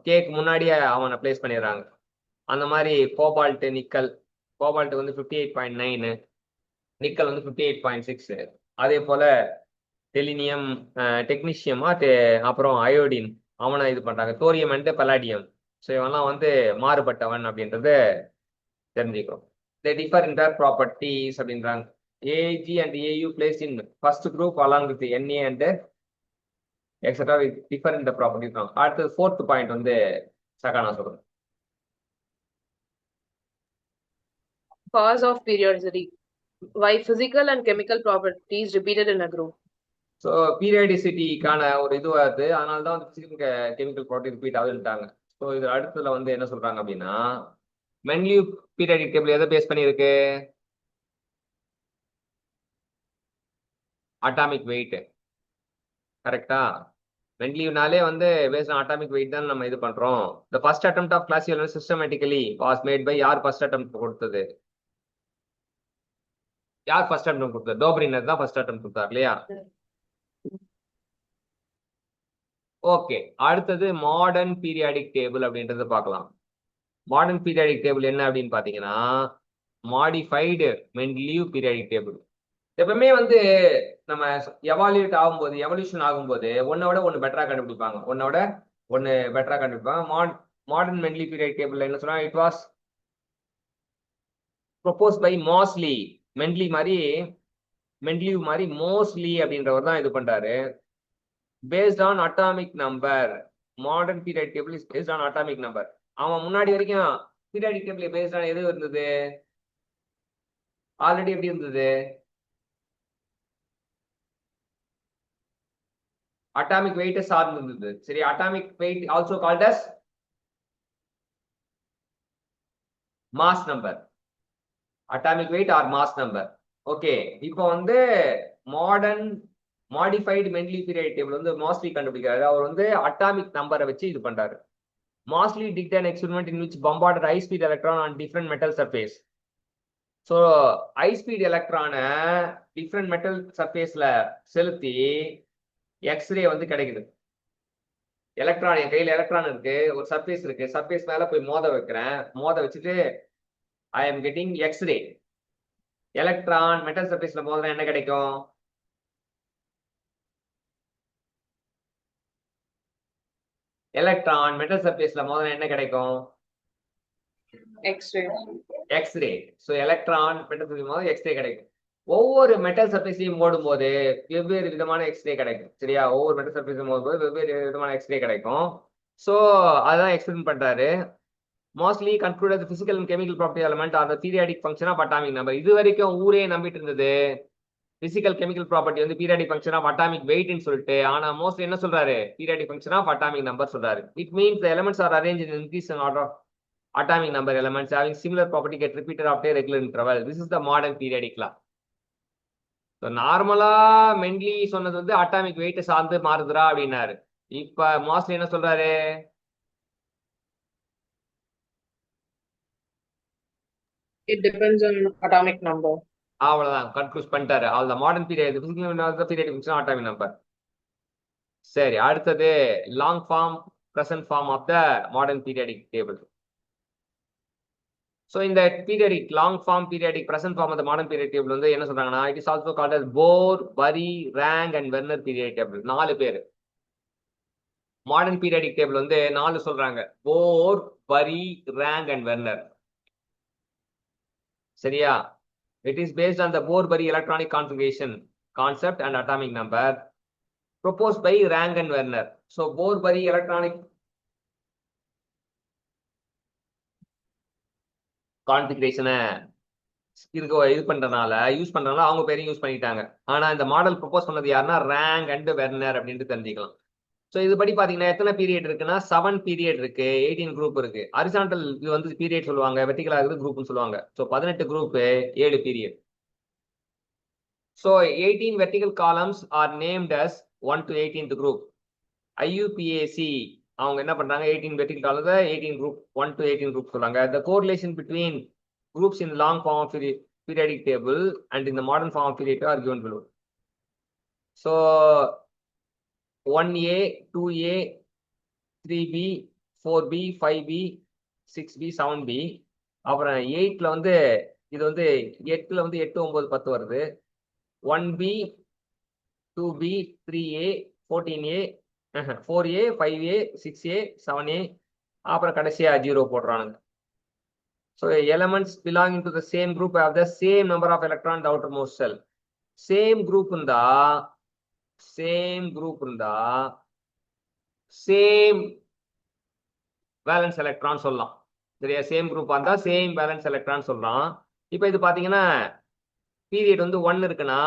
கேக்கு முன்னாடியே அவனை பிளேஸ் பண்ணிடுறாங்க. அந்த மாதிரி கோபால்ட் வந்து 58.9, நிக்கல் வந்து 58.6. அதே போல டெலினியம், டெக்னீஷியம், அப்புறம் அயோடின் அவனை இது பண்றாங்க. Thorium and பலாடியம். ஸோ இவெல்லாம் வந்து மாறுபட்டவன் அப்படின்றத தெரிஞ்சுக்கிறோம். They differ in their properties அப்படின்றாங்க. AG and AU placed in first group along with NA and etc. with differ in the properties. அடுத்தது fourth point வந்து சகானா சொல்றேன். Cause of periodicity. Why physical and chemical properties repeated in a group? So பீரியாடிசிட்டிக்கான ஒரு இது வருது. அதனால தான் வந்து பிசிக்கல் கெமிக்கல் ப்ராப்பர்ட்டி ரிப்பீட் ஆகுதுட்டாங்க. ஸோ இது அடுத்ததுல வந்து என்ன சொல்றாங்க அப்படின்னா, மென்லியூ பீரியாடிக் டேபிள் எதை பேஸ் பண்ணியிருக்கு? Atomic weight. கரெக்டா? மென்லியூனாலே வந்து பேஸ்ட் ஆன் அட்டாமிக் வெயிட் தான் நம்ம இது பண்றோம். The first attempt of classification systematically was made by யார் ஃபர்ஸ்ட் அட்டெம்ப்ட் கொடுத்தது? யார் ஃபர்ஸ்ட் அட்டெம்ப்ட் கொடுத்தது? டோப்ரினர் தான் ஃபர்ஸ்ட் அட்டெம்ப்ட் கொடுத்தார் இல்லையா? ஓகே, அடுத்தது மாடர்ன் பீரியாடிக் டேபிள் அப்படின்றத பார்க்கலாம். மாடர்ன் பீரியாடிக் டேபிள் என்ன அப்படின்னு பாத்தீங்கன்னா, மாடிஃபைடு மென்லியூ பீரியாடிக் டேபிள். எப்பவுமே வந்து நம்ம எவல்யூஷன் ஆகும்போது ஒன்னோட ஒன்று பெட்டரா கண்டுபிடிப்பாங்க. மாடர்ன் மென்லி பீரியாடிக் டேபிள் என்ன சொன்னா, it was propose by Moseley. Mendeleev மாதிரி மோஸ்லி அப்படின்றவர் தான் இது பண்றாரு. based on atomic number. Modern periodic table is based on atomic number. அவன் முன்னாடி வரைக்கும் periodic table based on எது இருந்தது? ஆல்ரெடி எப்படி இருந்தது? அட்டாமிக் வெயிட் சார்ந்து இருந்தது. சரி, atomic wait also called as mass number. Atomic wait R mass number. Okay, இப்போ வந்து மாடிஃபைடு மென்லி பீரியாடிக் டேபிள் வந்து மாஸ்லி கண்டுபிடிக்கிறாரு. அவர் வந்து அட்டாமிக் நம்பரை வச்சு இது பண்றாரு. மாஸ்லி did an experiment in which bombarded high speed electron on different metal surface. So high speed எலக்ட்ரான different metal சர்ஃபேஸ்ல செலுத்தி எக்ஸ்ரே வந்து கிடைக்குது. எலக்ட்ரான், என் கையில் எலக்ட்ரான் இருக்கு, ஒரு சர்ஃபேஸ் இருக்கு, சர்ஃபேஸ் மேல போய் மோத வச்சுட்டு I am getting X-ray. Electron metal சர்ஃபேஸ்ல மோதினா என்ன கிடைக்கும்? எலக்ட்ரான் மெட்டல் சர்ஃபேஸ்ல மோதினா என்ன கிடைக்கும்? X-ray. So electron metal surface மோதினா எக்ஸ்ரே கிடைக்கும். ஒவ்வொரு மெட்டல் சர்ஃபேஸையும் மோடும்போது வெவ்வேறு விதமான எக்ஸ்ரே கிடைக்கும். சரியா? ஒவ்வொரு மெட்டல் சர்ஃபேஸையும் மோதும்போது வெவ்வேறு விதமான எக்ஸ்ரே கிடைக்கும். ஸோ அதான் எக்ஸ்பிளைன் பண்றாரு. Moseley conclude physical and chemical property element are the periodic function of atomic number. இது வரைக்கும் ஊரே நம்பிட்டு இருந்தது பிசிக்கல் கெமிக்கல் ப்ராப்பர்ட்டி வந்து பீரியாடிக் ஃபங்க்ஷன் ஆஃப் அட்டாமிக் வெயிட்னு சொல்லிட்டு. ஆனா மோஸ்ட்லி என்ன சொல்றாரு? Periodic function of atomic number சொல்றாரு. It means the elements are arrange in increasing order of atomic number elements having similar property get repeated after regular interval. This is the modern periodic law. So நார்மலா மென்லி சொன்னது வந்து atomic wait சார்ந்து மாறுதுரா அப்படின்னாரு. இப்ப mostly என்ன சொல்றாரு? It depends on atomic number. அவ்வளவுதான் conclude பண்ணிட்டாரு. அவ்வளவு modern period period atomic number. சரி, அடுத்தது long form present form of the modern periodic table. So இந்த periodic long form periodic present form of the modern period table வந்து என்ன சொல்றாங்கன்னா, it is also called as Bohr, Bury, Rang and Werner period table. 4 பேர். Modern periodic table வந்து 4 சொல்றாங்க: போர், Bury, Rang and Werner. சரியா? It is based on the Bohr-Bury electronic configuration concept and atomic number proposed by Rank and Werner. So Bohr-Bury electronic configuration இது பண்றதுனால அவங்க பேரையும் use பண்ணிட்டாங்க. ஆனா இந்த மாடல் ப்ரொபோஸ் பண்ணது யாருன்னா ரேங்க் அண்ட் வெர்னர் அப்படின்ட்டு தெரிஞ்சுக்கலாம். ஸோ இது படி பாத்தீங்கன்னா எத்தனை பீரியட் இருக்குன்னா 7 பீரியட் இருக்கு, 18 குரூப் இருக்கு. ஹரிசாண்டல் இது வந்து பீரியட் சொல்லுவாங்க, வெர்டிகலா இருக்குது குரூப்னு சொல்லுவாங்க. So 18 group, 7 period. So 18 vertical columns are named as 1 to 18th group. IUPAC அவங்க என்ன பண்றாங்க, 18 vertical columns 18 group, 1 to 18 group சொல்றாங்க. The correlation between groups in long form of periodic table and in the modern form of periodic table are given below. So 1A, 2A, 3B, 4B, 5B, 6B, 7B. அப்புறம் 8ல வந்து இது வந்து 8ல வந்து 8, 9, 10 வருது. 1B, 2B, 3A, 14A, 4A, 5A, 6A, 7A, அப்புறம் கடைசியா 0 போடுறாங்க. So elements belonging to the same group have the same number of electrons in the outermost shell. Same group இருந்தா same valence electron சொல்லலாம். சரியா? சேம் குரூப் இருந்தா same valence electron சொல்றான். இப்போ இது பாத்தீங்கன்னா பீரியட் வந்து 1 இருக்குன்னா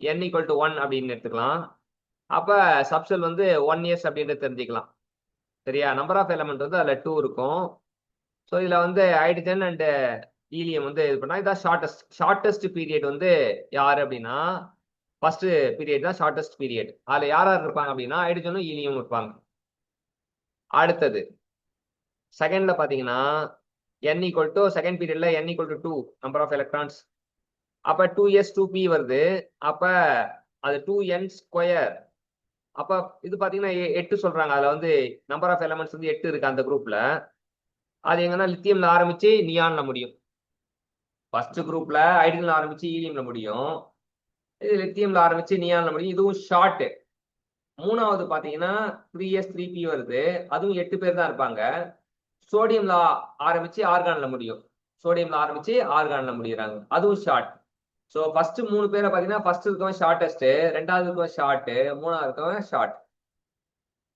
n = 1 அப்படின்னு எடுத்துக்கலாம். அப்ப சப்செல் வந்து 1s அப்படின்றது தெரிஞ்சுக்கலாம். சரியா? நம்பர் ஆஃப் எலமெண்ட் வந்து அதுல 2 இருக்கும். ஸோ இதுல வந்து ஹைட்ரஜன் அண்ட் ஹீலியம் வந்து இது பண்ணா இதான் ஷார்டஸ்ட் பீரியட் வந்து யாரு அப்படின்னா ஃபர்ஸ்ட் பீரியட் தான் ஷார்டஸ்ட் பீரியட். அதுல யார் யார் இருப்பாங்க அப்படின்னா ஹைட்ரஜனும் ஹீலியம் இருப்பாங்க. அடுத்தது செகண்ட்ல பாத்தீங்கன்னா செகண்ட் பீரியட்ல n = 2 நம்பர் ஆஃப் எலக்ட்ரான்ஸ். அப்ப 2s 2p வருது. அப்ப அது 2n². அப்ப இது பாத்தீங்கன்னா 8 சொல்றாங்க. அதுல வந்து நம்பர் ஆஃப் எலமெண்ட்ஸ் வந்து 8 இருக்கு அந்த குரூப்ல. அது எங்கன்னா லித்தியம்ல ஆரம்பிச்சு நியான்ல முடியும். ஃபர்ஸ்ட் குரூப்ல ஹைட்ரஜன்ல ஆரம்பிச்சு ஹீலியம்ல முடியும். இது லித்தியம்ல ஆரம்பிச்சு நியான்ல முடியும். இதுவும் ஷார்ட். மூணாவது பாத்தீங்கன்னா 3s 3p வருது. அதுவும் 8 பேர் தான் இருப்பாங்க. சோடியம்ல ஆரம்பிச்சு ஆர்கான்ல முடியும். முடியறாங்க. அதுவும் ஷார்ட். ஸோ ஃபர்ஸ்ட் 3 பேரை பாத்தீங்கன்னா ஃபர்ஸ்ட் இருக்கவன் ஷார்டஸ்ட், ரெண்டாவது இருக்கவன் ஷார்ட், மூணாவது இருக்கவன் ஷார்ட்.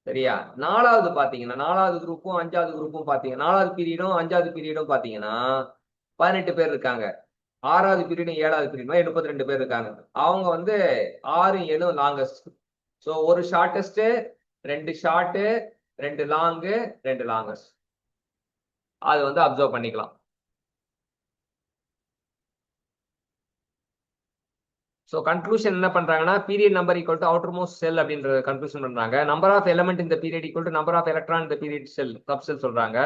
சரியா? நாலாவது பாத்தீங்கன்னா 4வது குரூப்பும் 5வது குரூப்பும் பாத்தீங்கன்னா 4வது பீரியடும் 5வது பீரியடும் பாத்தீங்கன்னா 18 பேர் இருக்காங்க. 6வது பீரியடும் 7வது பீரியடும் 32 பேர் இருக்காங்க. அவங்க வந்து 6, 7 லாங்கஸ்ட். ஸோ ஒரு ஷார்டஸ்ட், 2 ஷார்ட், 2 லாங், 2 லாங்கஸ்ட். அது வந்து அப்சர்வ் பண்ணிக்கலாம். ஸோ கன்க்ளூஷன் என்ன பண்றாங்கன்னா period number equal to outermost shell அப்படின்ற கன்க்ளூஷன் பண்றாங்க. நம்பர் ஆஃப் எலமெண்ட் இந்த period equal to number of electron இந்த பீரியட் செல் சப்செல் சொல்றாங்க.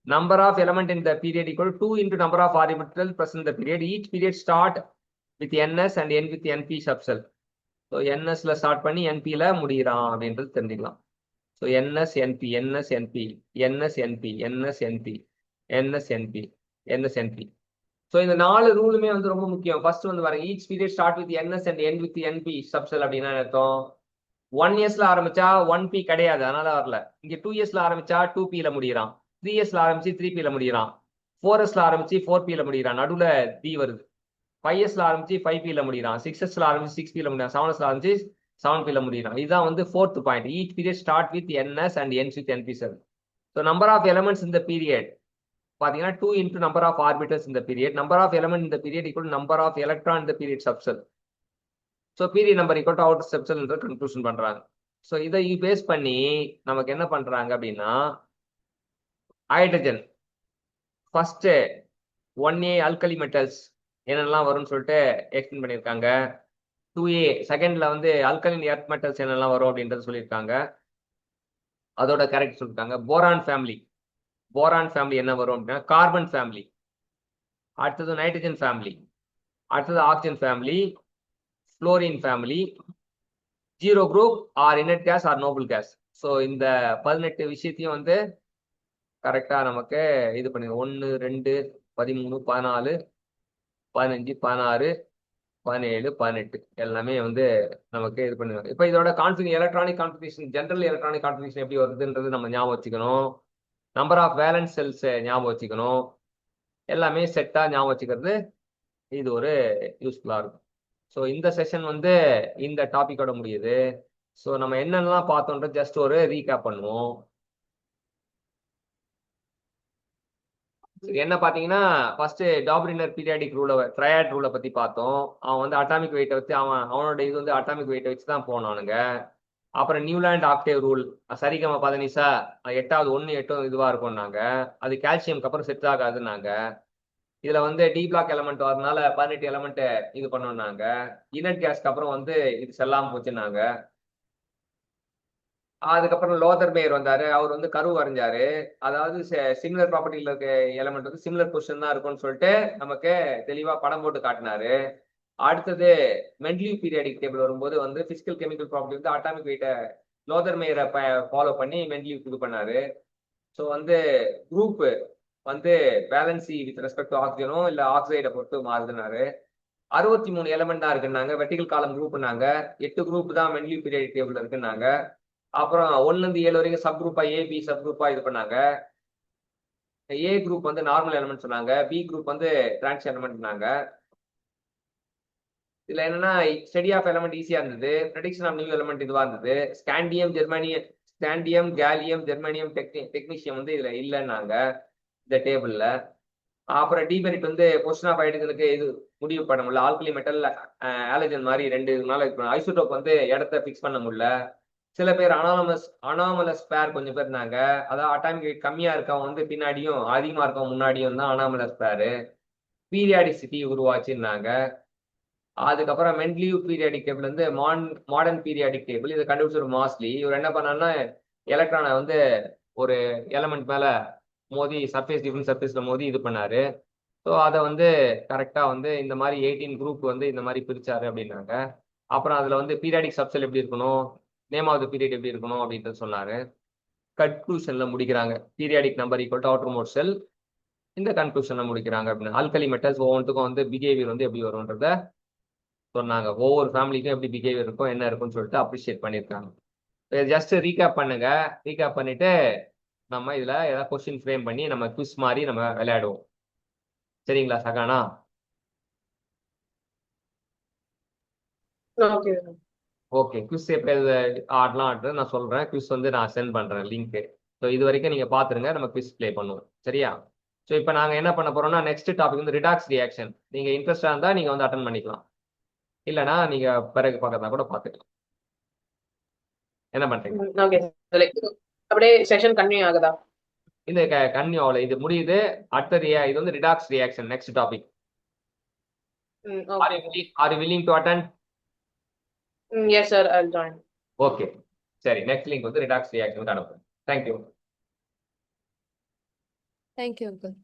நம்பர் ஆஃப் எலமெண்ட் இந்த period equal 2 into number of orbital present இந்த period. Each period start with ns and end with np subshell. So nsல start பண்ணி npல முடிகிறான் அப்படின்றது தெரிஞ்சுக்கலாம். So ns np ns np ns np ns np ns np ns np. So இந்த 4 ரூலுமே வந்து ரொம்ப முக்கியம். First வந்து பாருங்க, each period start with ns and end with np subshell அப்படின்னா அர்த்தம் 1sல ஆரம்பிச்சா 1p கிடையாது, அதனால வரல. இங்க 2sல ஆரம்பிச்சா 2pல முடியறான், 3sல ஆரம்பிச்சு 3pல முடியறான், 4sல ஆரம்பிச்சு 4pல முடியறான், நடுவுல d வருது. 5sல ஆரம்பிச்சு 5pல முடியறான், 6sல ஆரம்பிச்சு 6pல முடியறான், 7sல ஆரம்பிச்சு 7pல முடியறான். இதுதான் வந்து 4th point. Each period start with ns and ends with np shell. So number of elements இந்த பீரியட் பாத்தீங்கன்னா 2 into நம்பர் ஆஃப் ஆர்பிட்டல்ஸ் இந்த பீரியட். நம்பர் ஆஃப் எலமெண்ட் இந்த period equal number of electron இந்த period subshell. So period number equal to outer subshell என்ற conclusion பண்றாங்க. So இதை base பண்ணி நமக்கு என்ன பண்றாங்க அப்படின்னா hydrogen first 1A alkali metals என்னெல்லாம் வரும்னு சொல்லிட்டு எக்ஸ்பிளைன் பண்ணியிருக்காங்க. 2A செகண்ட்ல வந்து அல்கலின் எர்த் மெட்டல்ஸ் என்னெல்லாம் வரும் அப்படின்றது சொல்லியிருக்காங்க. அதோட கரெக்ட் சொல்லியிருக்காங்க. போரான் ஃபேமிலி என்ன வரும் அப்படின்னா கார்பன் ஃபேமிலி. அடுத்தது நைட்ரஜன் ஃபேமிலி, அடுத்தது oxygen family, fluorine family, zero group or inert gas or noble gas. So இந்த 18 விஷயத்தையும் வந்து கரெக்டாக நமக்கு இது பண்ணி 1 2 13 14 15 16 17 18 எல்லாமே வந்து நமக்கு இது பண்ணுவாங்க. இப்போ இதோட electronic configuration, general electronic configuration எப்படி வருதுன்றது நம்ம ஞாபகம் வச்சுக்கணும். நம்பர் ஆஃப் வேலன்ஸ் செல்ஸ் ஞாபகம் வச்சுக்கணும். எல்லாமே செட்டாக ஞாபகம் வச்சுக்கிறது இது ஒரு யூஸ்ஃபுல்லாக இருக்கும். ஸோ இந்த செஷன் வந்து இந்த டாபிக்கோட முடியுது. ஸோ நம்ம என்னென்னலாம் பார்த்தோன்ற ஜஸ்ட் ஒரு ரீகேப் பண்ணுவோம். என்ன பார்த்தீங்கன்னா ஃபர்ஸ்ட் டாப்ரினர் பீரியாடிக் ரூலை, ட்ரையாட் ரூலை பற்றி பார்த்தோம். அவன் வந்து அட்டாமிக் வெயிட்டை வச்சு அவனோட இது வந்து அட்டாமிக் வெயிட்டை வச்சு தான் போனானுங்க. அப்புறம் நியூலாண்ட் ஆக்டேவ் ரூல், சரிகம பதனிசா 8வது 1 8 இதுவாக இருக்கும்னாங்க. அது கால்சியம்க்கு அப்புறம் செட் ஆகாதுன்னாங்க. இதுல வந்து டி பிளாக் எலமெண்ட் வரதுனால 18 எலமெண்ட் இது பண்ணோம்னாங்க. இனட் கேஸ்க்கு அப்புறம் வந்து இது செல்லாம போச்சுன்னாங்க. அதுக்கப்புறம் லோதர் மேயர் வந்தாரு. அவர் வந்து கரு வரைஞ்சாரு. அதாவது சிமிலர் ப்ராப்பர்ட்டியில் இருக்க எலமெண்ட் வந்து சிமிலர் பொசிஷன் தான் இருக்கும்னு சொல்லிட்டு நமக்கு தெளிவா படம் போட்டு காட்டினாரு. அடுத்தது மென்ட்லியூ பீரியாடிக் டேபிள் வரும்போது வந்து பிசிக்கல் கெமிக்கல் ப்ராப்பர்ட்டி வந்து அட்டாமிக் வெயிட்டை லோதர் மேயரை ஃபாலோ பண்ணி மென்ட்லியூ இது பண்ணாரு. ஸோ வந்து குரூப் வந்து பேலன்சி வித் ரெஸ்பெக்ட் டு ஆக்சிஜனோ இல்ல ஆக்சைடை பொறுத்து மாறுதுனாரு. 63 எலமெண்ட் தான் இருக்குன்னாங்க. வெர்டிகல் காலம் குரூப்னாங்க. 8 குரூப் தான் மென்ட்லியூ பீரியாடிக் டேபிள் இருக்குன்னாங்க. அப்புறம் 1 இருந்து 7 வரைக்கும் சப் குரூப்பா ஏபி சப் குரூப்பா இது பண்ணாங்க. ஏ குரூப் வந்து நார்மல் எலமெண்ட் சொன்னாங்க. பி குரூப் வந்து டிரான்ஸ் எலமெண்ட்னாங்க. இதுல என்னன்னா ஸ்டடி ஆஃப் எலமெண்ட் ஈஸியா இருந்தது. ப்ரெடிக்ஷன் ஆஃப் நியூ எலமெண்ட் இதுவா இருந்தது. ஸ்காண்டியம் கேலியம் ஜெர்மானியம் டெக்னீஷியம் வந்து இதுல இல்லைன்னாங்க இந்த டேபிள்ல. அப்புறம் டிமெரிட் வந்து பொசிஷன் ஆஃப் ஹைட்ரஜனுக்கு இது முடிவு பண்ண முடியல. ஆல்கலி மெட்டல் ஆலஜன் மாதிரி 2 ஐசோடோப் வந்து இடத்த ஃபிக்ஸ் பண்ண முடியல. சில பேர் அனாமலஸ் பேர் கொஞ்சம் பேர் இருந்தாங்க. அதாவது அட்டாமிக் வெயிட் கம்மியா இருக்கவங்க வந்து பின்னாடியும் அதிகமா இருக்கவங்க முன்னாடியும் தான் அனாமலஸ் பேரு. பீரியாடிசிட்டி உருவாச்சுன்னாங்க. அதுக்கப்புறம் மென்ட்லியூ பீரியாடிக் டேபிள் வந்து மாடர்ன் பீரியாடிக் டேபிள். இதை கண்டுபிடிச்ச மாஸ்லி இவர் என்ன பண்ணாருன்னா எலக்ட்ரானை வந்து ஒரு எலமெண்ட் மேல மோதி டிஃபரண்ட் சர்ஃபேஸ்ல மோதி இது பண்ணாரு. ஸோ அதை வந்து கரெக்டா வந்து இந்த மாதிரி 18 குரூப் வந்து இந்த மாதிரி பிரிச்சாரு அப்படின்னாங்க. அப்புறம் அதுல வந்து பீரியாடிக் சப்செல் எப்படி இருக்கணும், நேம் ஆஃப் த பீரியட் எப்படி இருக்கணும் அப்படின்றது சொன்னாரு. கன்க்ளூஷன்ல முடிக்கிறாங்க. Periodic number equal to outermost shell. இந்த கன்க்ளூஷன்ல முடிக்கிறாங்க அப்படின்னு. ஆல்கலி மெட்டல்ஸ் ஒவ்வொன்றுக்கும் வந்து பிஹேவியர் வந்து எப்படி வரும்ன்றத சொன்னாங்க. ஒவ்வொரு ஃபேமிலிக்கும் எப்படி பிஹேவியர் இருக்கும் என்ன இருக்கும்னு சொல்லிட்டு அப்ரிஷியேட் பண்ணியிருக்காங்க. ஜஸ்ட் ரீகேப் பண்ணுங்க. ரீகேப் பண்ணிட்டு நம்ம இதுல ஏதாவது கொஸ்டின் ஃப்ரேம் பண்ணி நம்ம குவிஸ் மாதிரி நம்ம விளையாடுவோம். சரிங்களா சகானா? ஓகே. ஓகே, குவிஸ் எப்போ ஆடலாம்ன்றது நான் சொல்றேன். குவிஸ் வந்து நான் சென்ட் பண்றேன் லிங்க். ஸோ இது வரைக்கும் நீங்க பாத்துருங்க. நம்ம குவிஸ் ப்ளே பண்ணுவோம். சரியா? ஸோ இப்போ நாங்க என்ன பண்ண போறோம்னா நெக்ஸ்ட் டாபிக் வந்து ரிடாக்ஸ் ரியாக்ஷன். நீங்க இன்ட்ரெஸ்டா இருந்தா நீங்க வந்து அட்டன் பண்ணிக்கலாம். இல்லைனா நீங்க பிறகு பார்க்கறதா கூட பார்த்துக்கலாம். என்ன பண்றீங்க? ஓகே. அப்படியே செஷன் கண்டினியூ ஆகுதா? இந்த கன்னியூ ஆகல, இது முடியுது. அடுத்தது இது வந்து redox reaction next topic. Are you willing to attend? Yes sir, I'll join. Okay சரி, நெக்ஸ்ட் லிங்க் வந்து ரிடாக்ஸ் ரியாக்ஷனுக்கு அனுப்புறேன். தேங்க்யூ. Thank you, uncle.